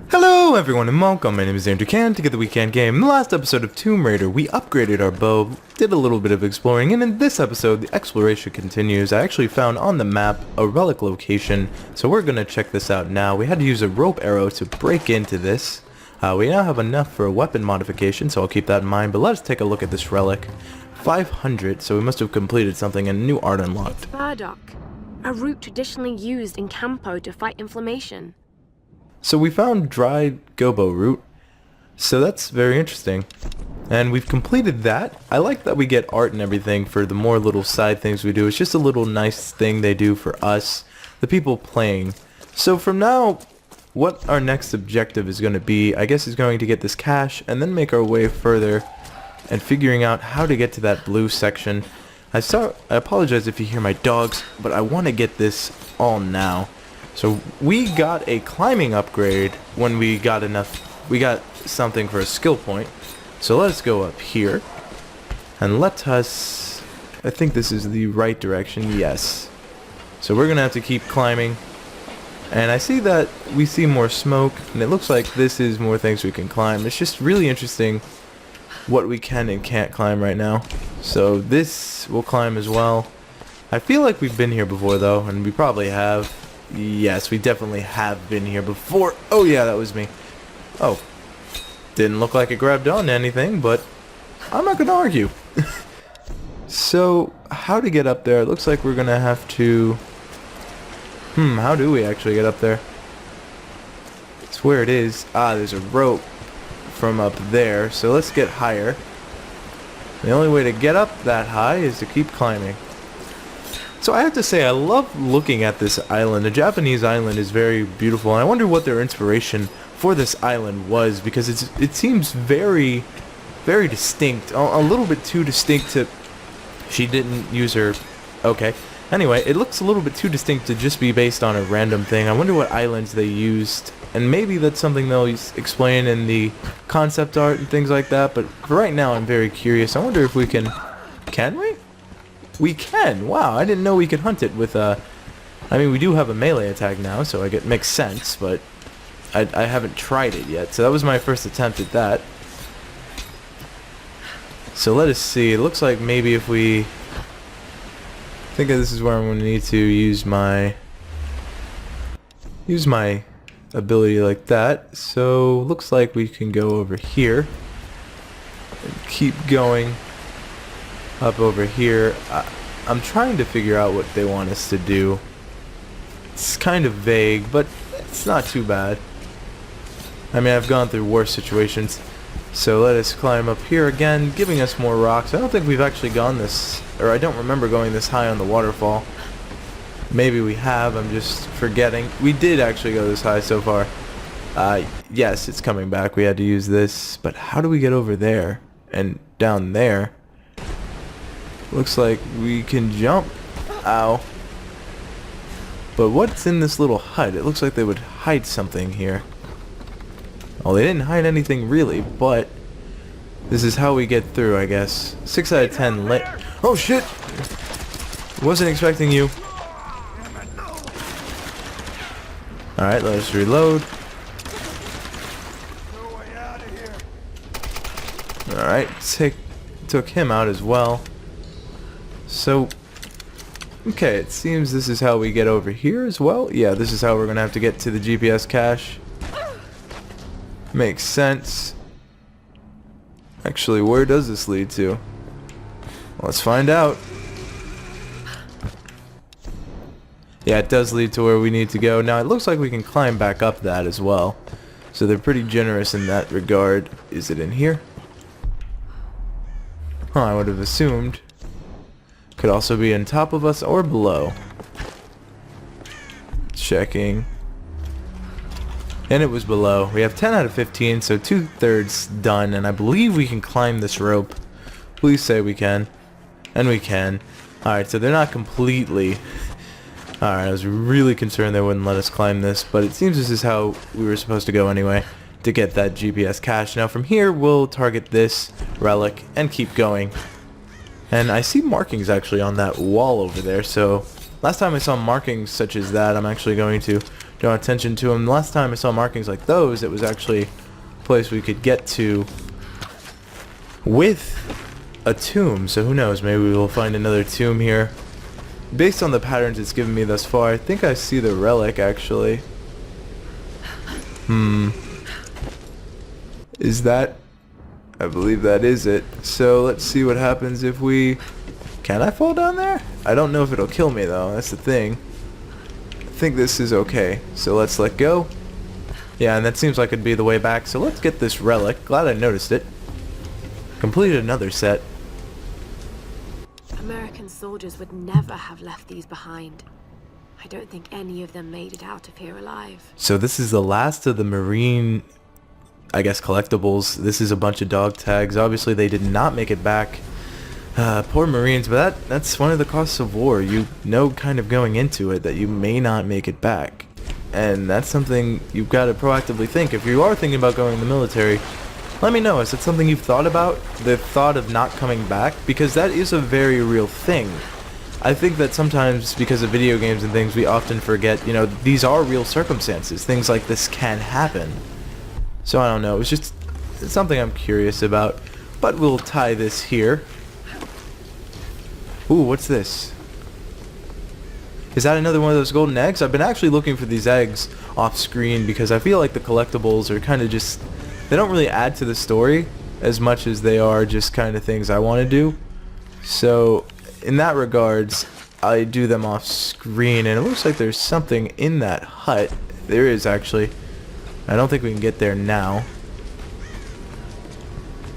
Hello everyone and welcome, my name is Andrew Can to get the weekend game. In the last episode of Tomb Raider, we upgraded our bow, did a little bit of exploring, and in this episode, the exploration continues. I actually found on the map a relic location, so we're gonna check this out now. We had to use a rope arrow to break into this. We now have enough for a weapon modification, so I'll keep that in mind, but let's take a look at this relic. 500, so we must have completed something and a new art unlocked. Burdock, a root traditionally used in Campo to fight inflammation. So we found dried gobo root, so that's very interesting. And we've completed that. I like that we get art and everything for the more little side things we do. It's just a little nice thing they do for us, the people playing. So from now, what our next objective is going to be, I guess, is going to get this cache and then make our way further and figuring out how to get to that blue section. I apologize if you hear my dogs, but I want to get this all now. So we got a climbing upgrade when we got something for a skill point. So let's go up here and let us, I think this is the right direction, yes. So we're gonna have to keep climbing, and I see that we see more smoke, and it looks like this is more things we can climb. It's just really interesting what we can and can't climb right now. So this will climb as well. I feel like we've been here before though, and we probably have. Yes, we definitely have been here before. Oh yeah, that was me. Oh, didn't look like it grabbed on to anything, but I'm not gonna argue. So, how to get up there? It looks like we're gonna have to... how do we actually get up there? It's where it is. Ah, there's a rope from up there, so let's get higher. The only way to get up that high is to keep climbing. So I have to say, I love looking at this island. The Japanese island is very beautiful, and I wonder what their inspiration for this island was, because it seems very, very distinct. A little bit too distinct to... She didn't use her... Okay. Anyway, it looks a little bit too distinct to just be based on a random thing. I wonder what islands they used, and maybe that's something they'll explain in the concept art and things like that, but for right now I'm very curious. I wonder if we can... Can we? We can! Wow, I didn't know we could hunt it with a... I mean, we do have a melee attack now, so it makes sense, but I haven't tried it yet. So that was my first attempt at that. So let us see. It looks like maybe if we... I think this is where I'm going to need to use my ability like that. So looks like we can go over here and keep going up over here. I'm trying to figure out what they want us to do. It's kind of vague, but it's not too bad. I mean, I've gone through worse situations. So let us climb up here again, giving us more rocks. I don't think we've actually gone this, or I don't remember going this high on the waterfall. Maybe we have, I'm just forgetting. We did actually go this high so far. Yes, it's coming back. We had to use this, but how do we get over there and down there? Looks like we can jump. Ow. But what's in this little hut? It looks like they would hide something here. Well, they didn't hide anything really, but this is how we get through, I guess. 6 out of 10 lit. Oh shit! Wasn't expecting you. Alright, let us reload. Alright, took him out as well. So, okay, it seems this is how we get over here as well. Yeah, this is how we're going to have to get to the GPS cache. Makes sense. Actually, where does this lead to? Let's find out. Yeah, it does lead to where we need to go. Now, it looks like we can climb back up that as well. So they're pretty generous in that regard. Is it in here? Huh, I would have assumed. Could also be on top of us or below. Checking. And it was below. We have 10 out of 15, so 2/3 done, and I believe we can climb this rope. Please say we can. And we can. Alright, so they're not completely... Alright, I was really concerned they wouldn't let us climb this, but it seems this is how we were supposed to go anyway, to get that GPS cache. Now from here, we'll target this relic and keep going. And I see markings actually on that wall over there, so last time I saw markings such as that, I'm actually going to draw attention to them. Last time I saw markings like those, it was actually a place we could get to with a tomb. So who knows, maybe we will find another tomb here. Based on the patterns it's given me thus far, I think I see the relic actually. Is that? I believe that is it. So let's see what happens if we... Can I fall down there? I don't know if it'll kill me though, that's the thing. I think this is okay. So let's let go. Yeah, and that seems like it'd be the way back. So let's get this relic. Glad I noticed it. Completed another set. American soldiers would never have left these behind. I don't think any of them made it out of here alive. So this is the last of the Marine, I guess, collectibles. This is a bunch of dog tags. Obviously they did not make it back. Poor Marines, but that's one of the costs of war. You know kind of going into it that you may not make it back. And that's something you've got to proactively think. If you are thinking about going in the military, let me know. Is it something you've thought about? The thought of not coming back? Because that is a very real thing. I think that sometimes because of video games and things we often forget, you know, these are real circumstances. Things like this can happen. So I don't know. It's something I'm curious about. But we'll tie this here. Ooh, what's this? Is that another one of those golden eggs? I've been actually looking for these eggs off screen because I feel like the collectibles are kind of just... They don't really add to the story as much as they are just kind of things I want to do. So, in that regards, I do them off screen, and it looks like there's something in that hut. There is actually. I don't think we can get there now.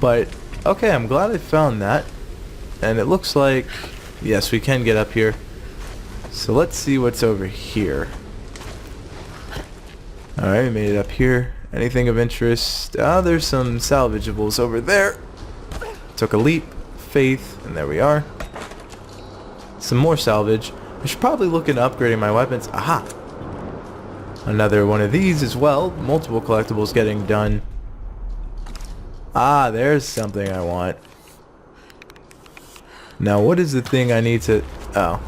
But, okay, I'm glad I found that. And it looks like, yes, we can get up here. So let's see what's over here. Alright, we made it up here. Anything of interest? There's some salvageables over there. Took a leap, faith, and there we are. Some more salvage. I should probably look into upgrading my weapons. Aha! Another one of these as well. Multiple collectibles getting done. There's something I want. Now, what is the thing I need to... Oh.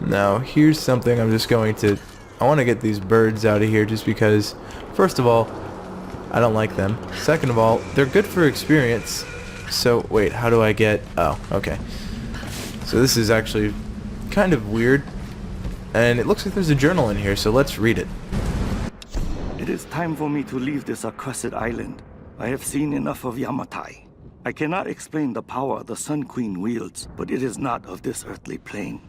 Now, here's something I'm just going to... I want to get these birds out of here just because, first of all, I don't like them. Second of all, they're good for experience. So, wait, how do I get... Oh, okay. So this is actually kind of weird. And it looks like there's a journal in here, so let's read it. It is time for me to leave this accursed island. I have seen enough of Yamatai. I cannot explain the power the Sun Queen wields, but it is not of this earthly plane.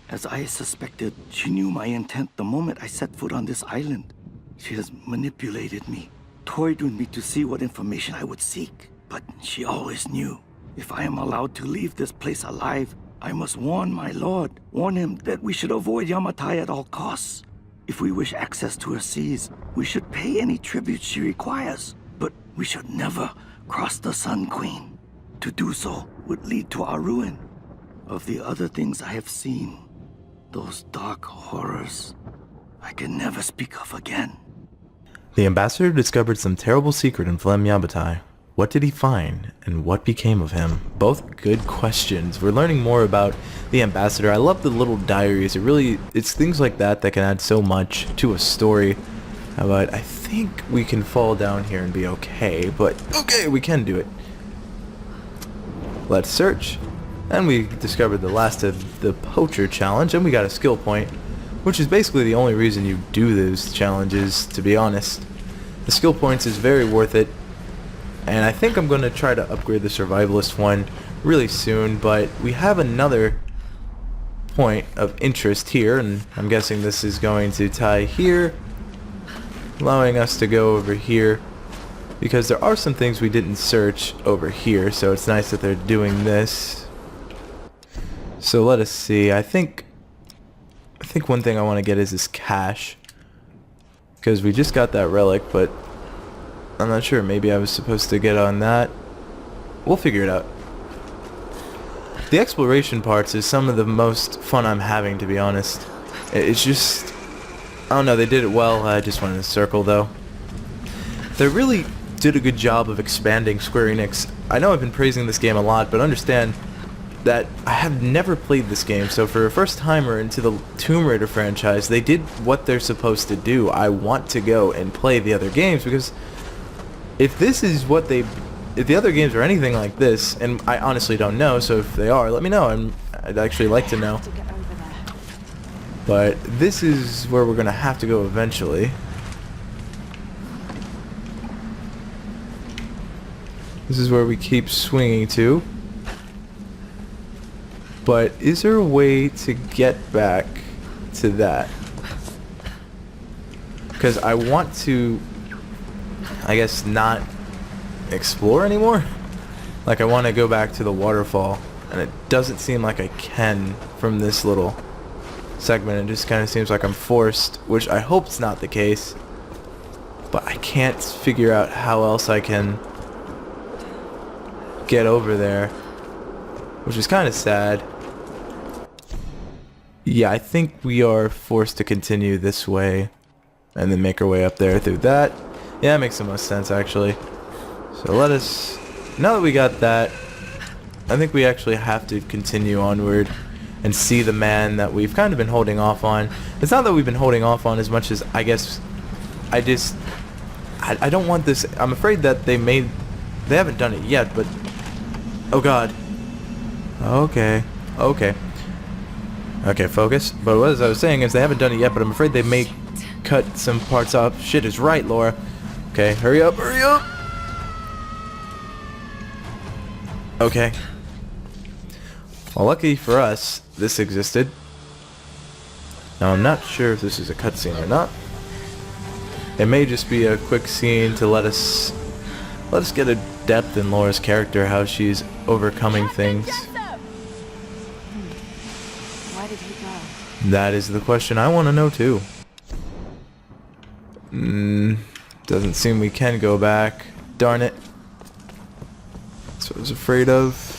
As I suspected, she knew my intent the moment I set foot on this island. She has manipulated me, toyed with me to see what information I would seek. But she always knew. If I am allowed to leave this place alive, I must warn my lord, warn him that we should avoid Yamatai at all costs. If we wish access to her seas, we should pay any tribute she requires. But we should never cross the Sun Queen. To do so would lead to our ruin. Of the other things I have seen, those dark horrors, I can never speak of again. The ambassador discovered some terrible secret in Flem Yamatai. What did he find, and what became of him? Both good questions. We're learning more about the ambassador. I love the little diaries. It's things like that that can add so much to a story. But I think we can fall down here and be okay. But okay, we can do it. Let's search. And we discovered the last of the poacher challenge, and we got a skill point, which is basically the only reason you do those challenges, to be honest. The skill points is very worth it. And I think I'm going to try to upgrade the survivalist one really soon, but we have another point of interest here, and I'm guessing this is going to tie here, allowing us to go over here, because there are some things we didn't search over here, so it's nice that they're doing this. So let us see. I think one thing I want to get is this cache, because we just got that relic, but I'm not sure. Maybe I was supposed to get on that. We'll figure it out. The exploration parts is some of the most fun I'm having, to be honest. It's just... I don't know, they did it well. I just wanted to circle, though. They really did a good job of expanding Square Enix. I know I've been praising this game a lot, but understand, that I have never played this game, so for a first timer into the Tomb Raider franchise, they did what they're supposed to do. I want to go and play the other games, because if this is what if the other games are anything like this, and I honestly don't know, so if they are, let me know. I'd actually like to know. But this is where we're gonna have to go eventually. This is where we keep swinging to. But is there a way to get back to that? Because I want to, I guess, not explore anymore. Like, I want to go back to the waterfall, and it doesn't seem like I can from this little segment. It just kind of seems like I'm forced, which I hope it's not the case. But I can't figure out how else I can get over there, which is kind of sad. Yeah, I think we are forced to continue this way and then make our way up there through that. Yeah, that makes the most sense, actually. So let us, now that we got that, I think we actually have to continue onward and see the man that we've kind of been holding off on. It's not that we've been holding off on as much as, I guess, I don't want this. I'm afraid that they haven't done it yet, but oh god. Okay, focus. But what I was saying is they haven't done it yet, but I'm afraid they may cut some parts off. Shit is right, Laura. Okay, hurry up. Okay. Well, lucky for us, this existed. Now, I'm not sure if this is a cutscene or not. It may just be a quick scene to let us get a depth in Laura's character, how she's overcoming things. Why did he go? That is the question I want to know too. Doesn't seem we can go back. Darn it. That's what I was afraid of.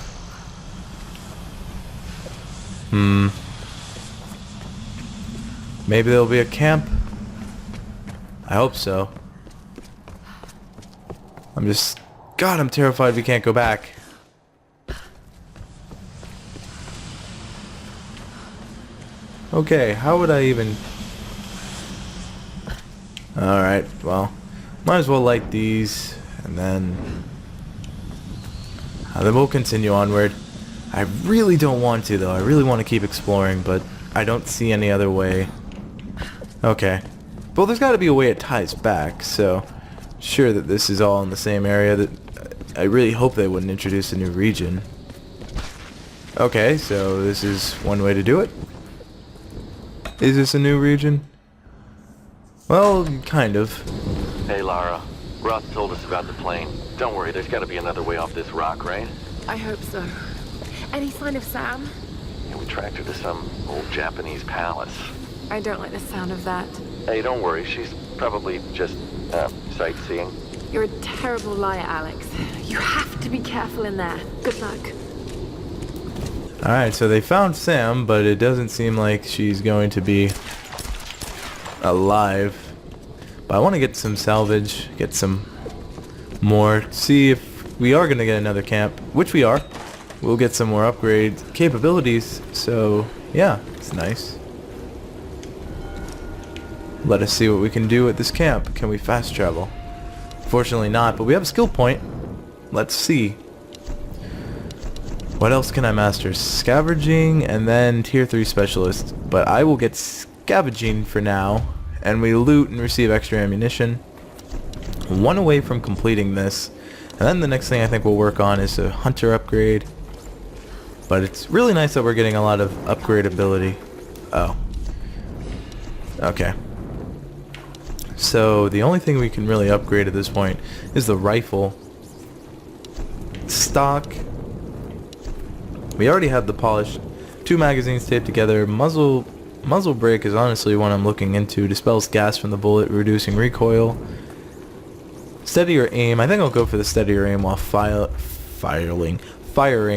Maybe there'll be a camp. I hope so. God, I'm terrified we can't go back. Okay, how would I even... Alright, well, might as well light these, and then we'll continue onward. I really don't want to, though. I really want to keep exploring, but I don't see any other way. Okay. Well, there's got to be a way it ties back, so sure that this is all in the same area. That I really hope they wouldn't introduce a new region. Okay, so this is one way to do it. Is this a new region? Well, kind of. Hey, Lara. Roth told us about the plane. Don't worry, there's got to be another way off this rock, right? I hope so. Any sign of Sam? Yeah, we tracked her to some old Japanese palace. I don't like the sound of that. Hey, don't worry. She's probably just, sightseeing. You're a terrible liar, Alex. You have to be careful in there. Good luck. Alright, so they found Sam, but it doesn't seem like she's going to be alive. But I want to get some salvage, get some more, see if we are going to get another camp, which we are. We'll get some more upgrade capabilities, so yeah, it's nice. Let us see what we can do at this camp. Can we fast travel? Fortunately not, but we have a skill point. Let's see. What else can I master? Scavenging and then tier 3 specialist. But I will get scavenging for now. And we loot and receive extra ammunition. One away from completing this. And then the next thing I think we'll work on is a hunter upgrade. But it's really nice that we're getting a lot of upgrade ability. Oh. Okay. So the only thing we can really upgrade at this point is the rifle. Stock. We already have the polished 2 magazines taped together. Muzzle brake is honestly one I'm looking into. Dispels gas from the bullet, reducing recoil. Steadier aim. I think I'll go for the steadier aim while firing,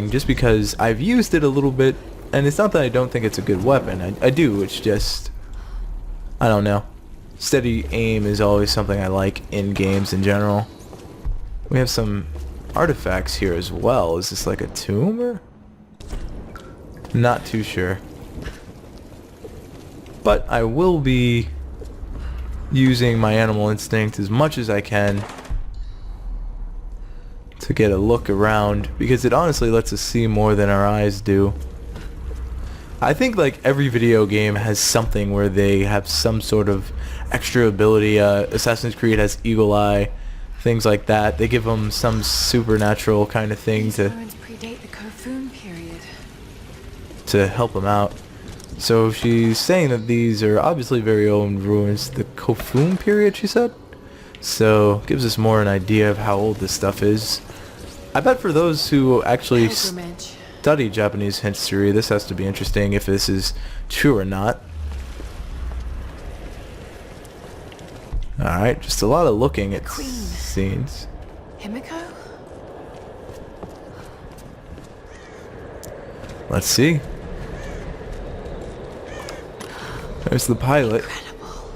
just because I've used it a little bit, and it's not that I don't think it's a good weapon. I do. It's just, I don't know. Steady aim is always something I like in games in general. We have some artifacts here as well. Is this like a tomb or? Not too sure. But I will be using my animal instinct as much as I can to get a look around, because it honestly lets us see more than our eyes do. I think like every video game has something where they have some sort of extra ability. Assassin's Creed has Eagle Eye, things like that. They give them some supernatural kind of thing These ruins predate the Kofun period. to help them out. So she's saying that these are obviously very old ruins. The Kofun period, she said. So gives us more an idea of how old this stuff is. I bet for those who actually Pilgrimage. study Japanese history, this has to be interesting if this is true or not. Alright, just a lot of looking at Queen. scenes. Himiko? Let's see. There's the pilot. Incredible.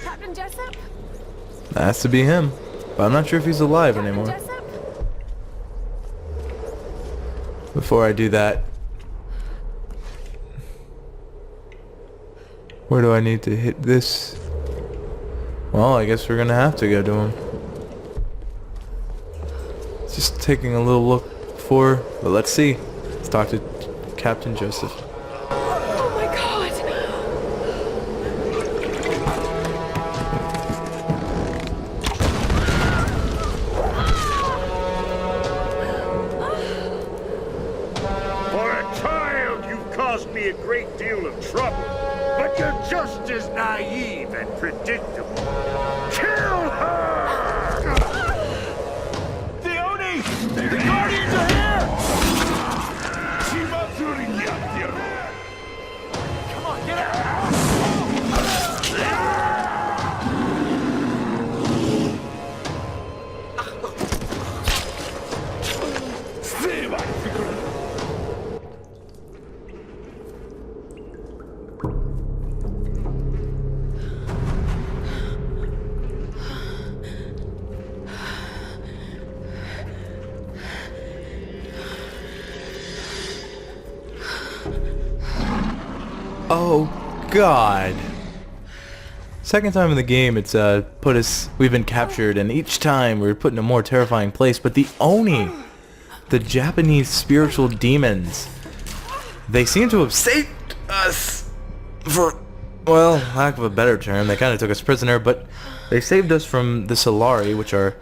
Captain Jessup? That has to be him. But I'm not sure if he's alive anymore. Jessup? Before I do that, where do I need to hit this? Well, I guess we're gonna have to go to him. Just taking a little look for, but let's see. Let's talk to Captain Joseph. Oh my god! For a child, you've caused me a great deal of trouble. But you're just as naive and predictable. Kill her! The Oni! The Guardians are here! Come on, get out! Oh God! Second time in the game, it's put us. We've been captured, and each time we're put in a more terrifying place. But the Oni, the Japanese spiritual demons, they seem to have saved us. For, well, lack of a better term, they kind of took us prisoner, but they saved us from the Solari, which are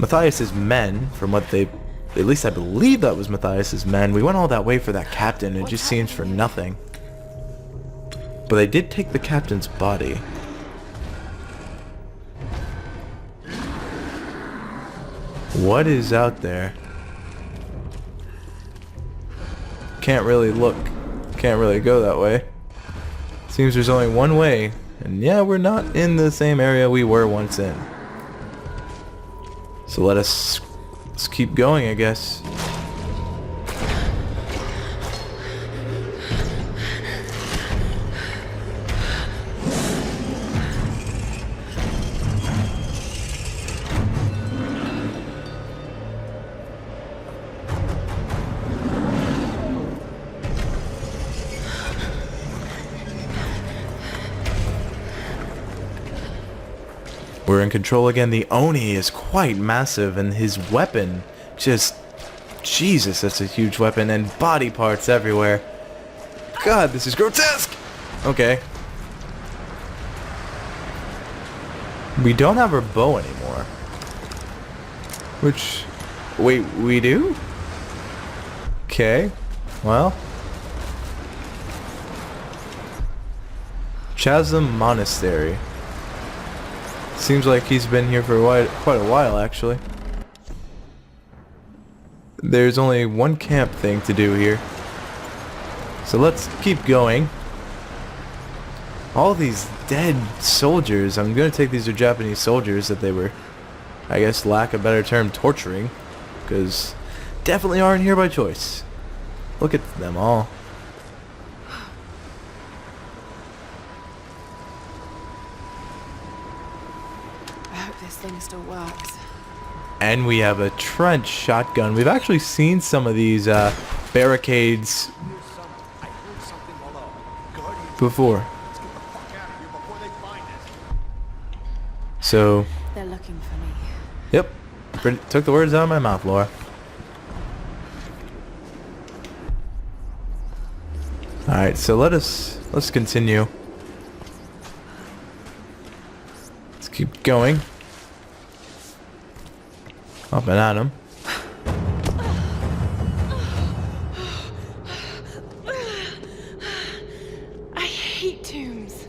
Matthias's men. From what they, at least I believe that was Matthias's men. We went all that way for that captain. It just seems for nothing. But they did take the captain's body. What is out there? Can't really look. Can't really go that way. Seems there's only one way. And yeah, we're not in the same area we were once in. So let's keep going, I guess. We're in control again. The Oni is quite massive, and his weapon just... Jesus, that's a huge weapon, and body parts everywhere. God, this is grotesque! Okay. We don't have our bow anymore. Which... Wait, we do? Okay. Well. Chasm Monastery. Seems like he's been here for quite a while, actually. There's only one camp thing to do here. So let's keep going. All these dead soldiers. I'm going to take these are Japanese soldiers that they were, I guess, lack a better term, torturing. Because definitely aren't here by choice. Look at them all. This thing still works. And we have a trench shotgun. We've actually seen some of these barricades before. So, They're looking for me. yep, took the words out of my mouth, Laura. Alright, so let's continue. Let's keep going. Up and at him. I hate tombs.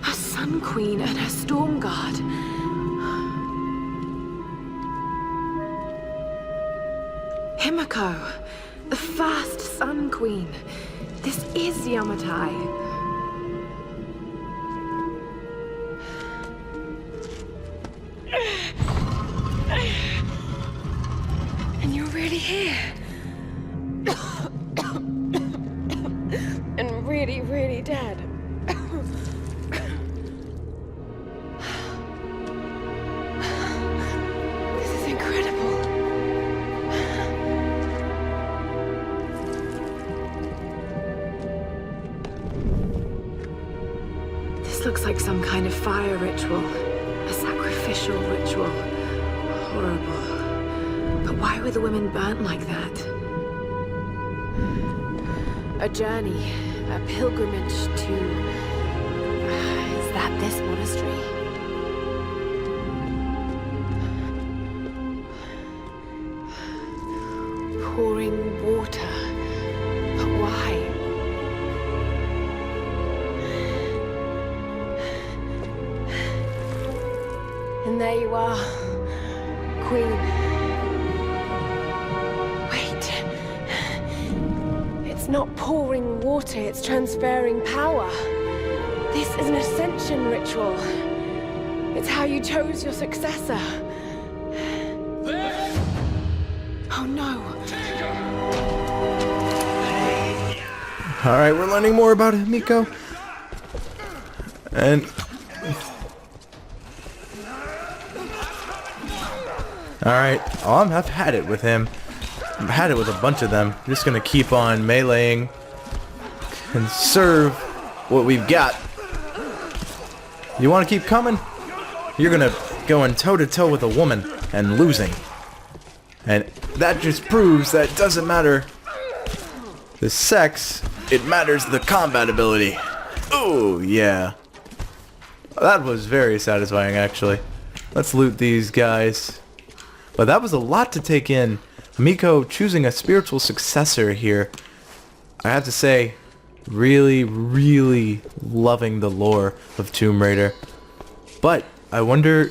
A Sun Queen and her Storm Guard. Himiko, the first Sun Queen. This is Yamatai. And you're really here. And really, really dead. This is incredible. This looks like some kind of fire ritual. A sacrificial ritual. Horrible. But why were the women burnt like that? A journey, a pilgrimage to... is that this monastery? Pouring water. But why? And there you are, Queen. Wait. It's not pouring water, it's transferring power. This is an ascension ritual. It's how you chose your successor. Oh no. Alright, we're learning more about Himiko. And... Alright, I've had it with him. I've had it with a bunch of them. I'm just gonna keep on meleeing and serve what we've got. You wanna keep coming? You're gonna going toe-to-toe with a woman and losing. And that just proves that it doesn't matter the sex, it matters the combat ability. Oh, yeah. That was very satisfying, actually. Let's loot these guys. But that was a lot to take in. Himiko choosing a spiritual successor here. I have to say, really, really loving the lore of Tomb Raider. But I wonder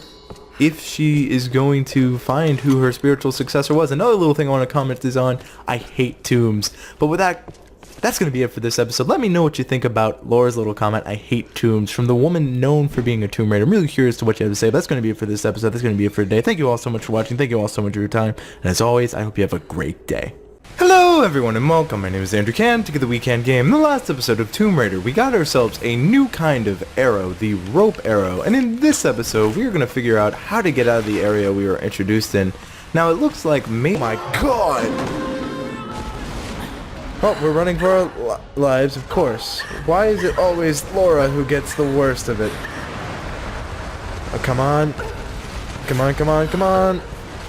if she is going to find who her spiritual successor was. Another little thing I want to comment is on, I hate tombs. But with that, that's going to be it for this episode. Let me know what you think about Laura's little comment, I hate tombs, from the woman known for being a Tomb Raider. I'm really curious to what you have to say, but that's going to be it for this episode. That's going to be it for today. Thank you all so much for watching. Thank you all so much for your time. And as always, I hope you have a great day. Hello everyone and welcome. My name is Andrew Can, together WeKanGame. In the last episode of Tomb Raider, we got ourselves a new kind of arrow, the rope arrow. And in this episode, we are going to figure out how to get out of the area we were introduced in. Now it looks like my god! Oh, we're running for our lives, of course. Why is it always Laura who gets the worst of it? Oh, come on. Come on, come on, come on.